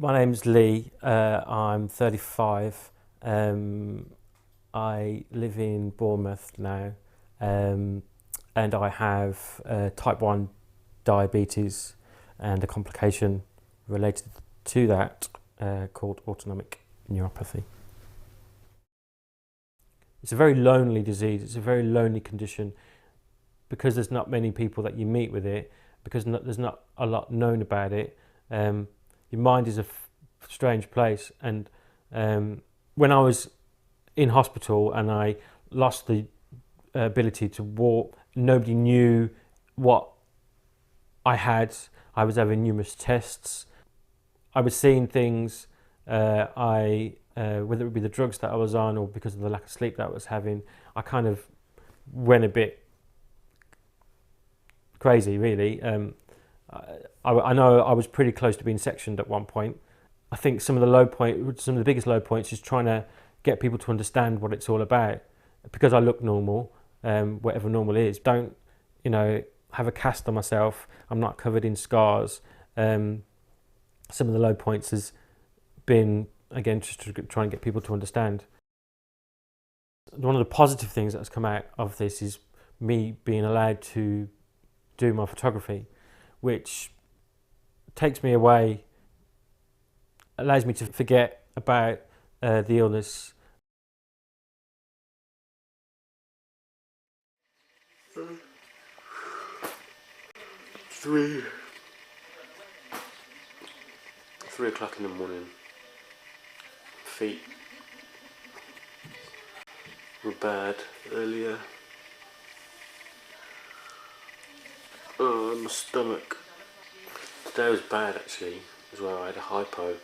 My name's Lee. I'm 35. I live in Bournemouth now, and I have type 1 diabetes and a complication related to that called autonomic neuropathy. It's a very lonely disease. It's a very lonely condition because there's not many people that you meet with it, because there's not a lot known about it. Your mind is a strange place, and when I was in hospital and I lost the ability to walk, nobody knew what I had. I was having numerous tests. I was seeing things. Whether it be the drugs that I was on or because of the lack of sleep that I was having, I kind of went a bit crazy, really. I know I was pretty close to being sectioned at one point. I think some of the biggest low points is trying to get people to understand what it's all about. Because I look normal, whatever normal is. Don't, have a cast on myself. I'm not covered in scars. Some of the low points has been, again, just to try and get people to understand. One of the positive things that has come out of this is me being allowed to do my photography, which takes me away, allows me to forget about the illness. Three o'clock in the morning. Feet were bad earlier. Oh, my stomach. Today was bad actually as well. I had a hypo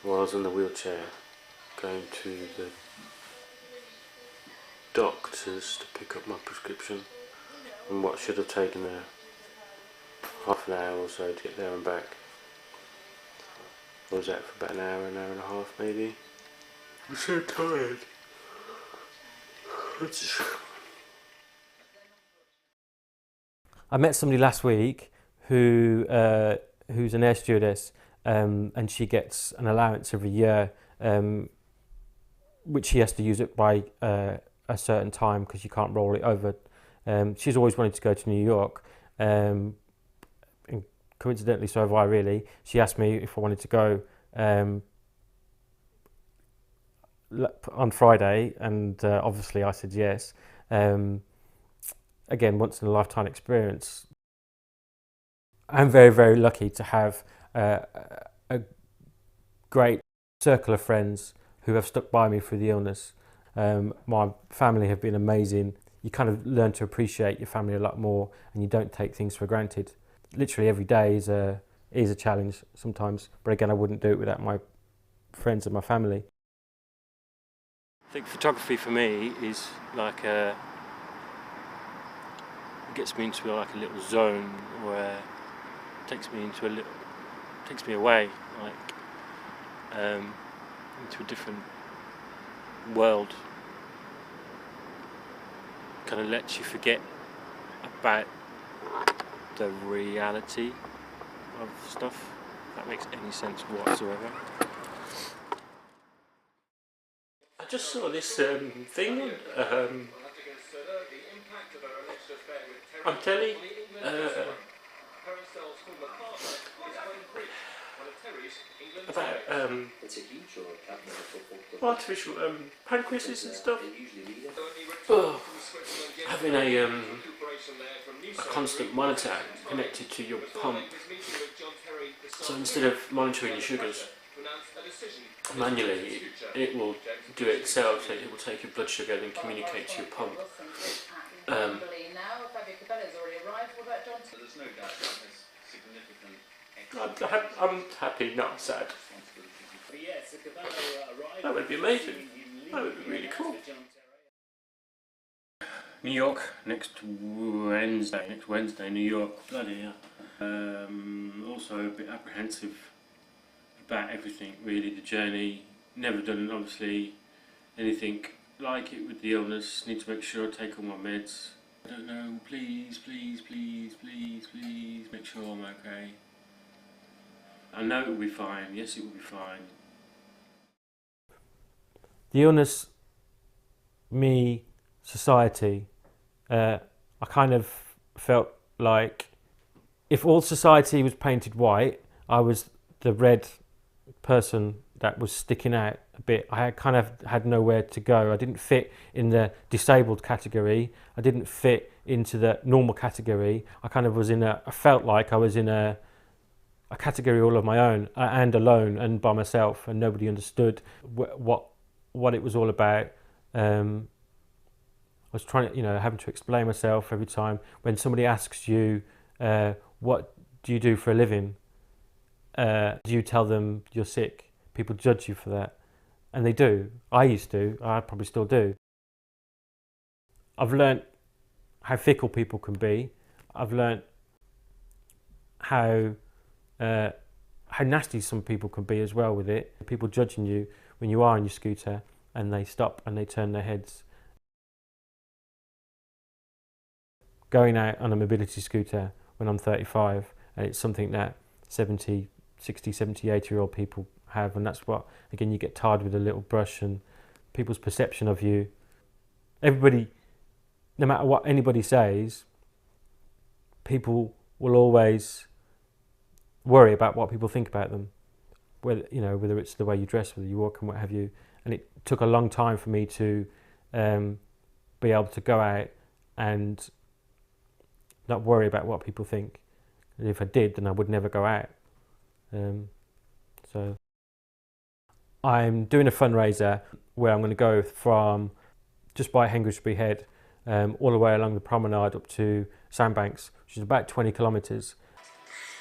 while I was in the wheelchair going to the doctors to pick up my prescription, and what should have taken half an hour or so to get there and back. I was out for about an hour and a half maybe. I'm so tired. I met somebody last week who's an air stewardess, and she gets an allowance every year, which she has to use it by a certain time because you can't roll it over. She's always wanted to go to New York, and coincidentally, so have I really. She asked me if I wanted to go on Friday, and obviously I said yes. Again, once in a lifetime experience. I'm very, very lucky to have a great circle of friends who have stuck by me through the illness. My family have been amazing. You kind of learn to appreciate your family a lot more, and you don't take things for granted. Literally every day is a challenge sometimes, but again, I wouldn't do it without my friends and my family. I think photography for me is like it gets me into like a little zone where it takes me away, like into a different world. Kind of lets you forget about the reality of stuff, if that makes any sense whatsoever. I just saw this thing on telly. About artificial pancreases and stuff. Oh, having a constant monitor connected to your pump. So instead of monitoring your sugars manually, it will do it itself. So it will take your blood sugar and then communicate to your pump. I'm happy, not sad. That would be amazing. That would be really cool. New York next Wednesday, New York. Bloody hell. Also a bit apprehensive about everything, really. The journey. Never done, obviously, anything like it with the illness. Need to make sure I take all my meds. I don't know. Please, please, please, please, please make sure I'm okay. I know it will be fine. Yes, it will be fine. The illness, me, society, I kind of felt like if all society was painted white, I was the red person that was sticking out a bit. I kind of had nowhere to go. I didn't fit in the disabled category. I didn't fit into the normal category. I kind of was I felt like I was in a category all of my own and alone and by myself, and nobody understood what it was all about. I was trying to, having to explain myself every time. When somebody asks you, what do you do for a living? Do you tell them you're sick? People judge you for that. And they do. I used to. I probably still do. I've learnt how fickle people can be. I've learnt how nasty some people can be as well with it. People judging you when you are on your scooter and they stop and they turn their heads. Going out on a mobility scooter when I'm 35, and it's something that 70, 60, 70, 80-year-old people have, and that's what, again, you get tarred with a little brush, and people's perception of you. Everybody, no matter what anybody says, people will always worry about what people think about them, whether it's the way you dress, whether you walk, and what have you. And it took a long time for me to be able to go out and not worry about what people think. And if I did, then I would never go out. So I'm doing a fundraiser where I'm going to go from just by Hengistbury Head all the way along the promenade up to Sandbanks, which is about 20 kilometres.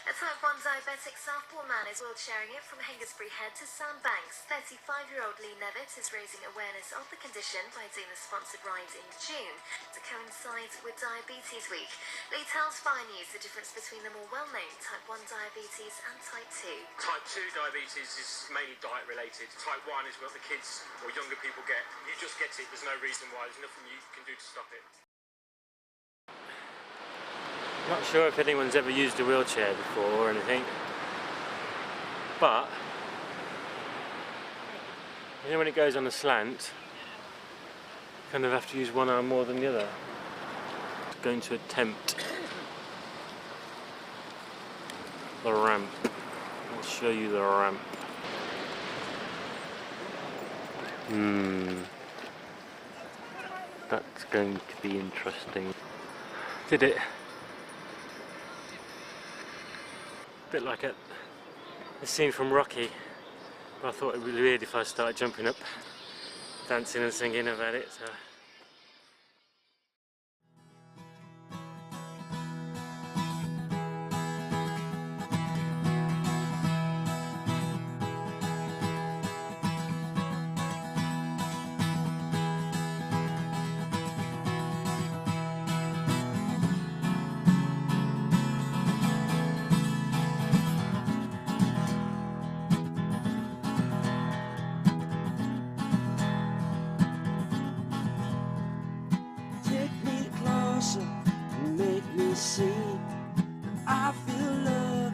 A type 1 diabetic Southbourne man is wheelchairing it from Hengistbury Head to Sandbanks. 35-year-old Lee Nevitt is raising awareness of the condition by doing a sponsored ride in June to coincide with Diabetes Week. Lee tells Fire News the difference between the more well-known type 1 diabetes and type 2. Type 2 diabetes is mainly diet related. Type 1 is what the kids or younger people get. You just get it, there's no reason why, there's nothing you can do to stop it. Not sure if anyone's ever used a wheelchair before or anything, but when it goes on a slant, you kind of have to use one arm more than the other. I'm going to attempt the ramp. I'll show you the ramp. That's going to be interesting. Did it? Bit like a scene from Rocky. I thought it would be weird if I started jumping up, dancing and singing about it. So. Make me see I feel love,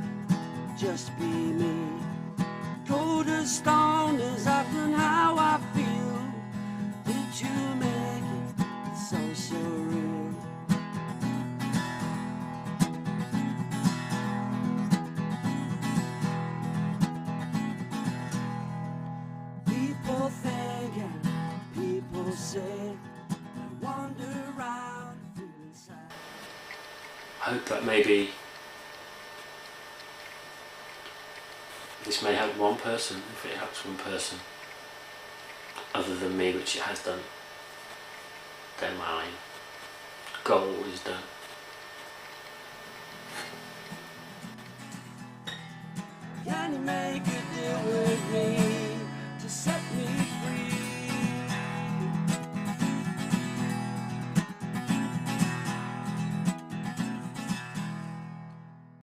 just be me. Cold as stone is often how I feel. Did you make it so surreal? People think and people say, I wander around feeling sad. I hope that maybe this may help one person, if it helps one person, other than me, which it has done, then my goal is done. Can you make a deal with me to set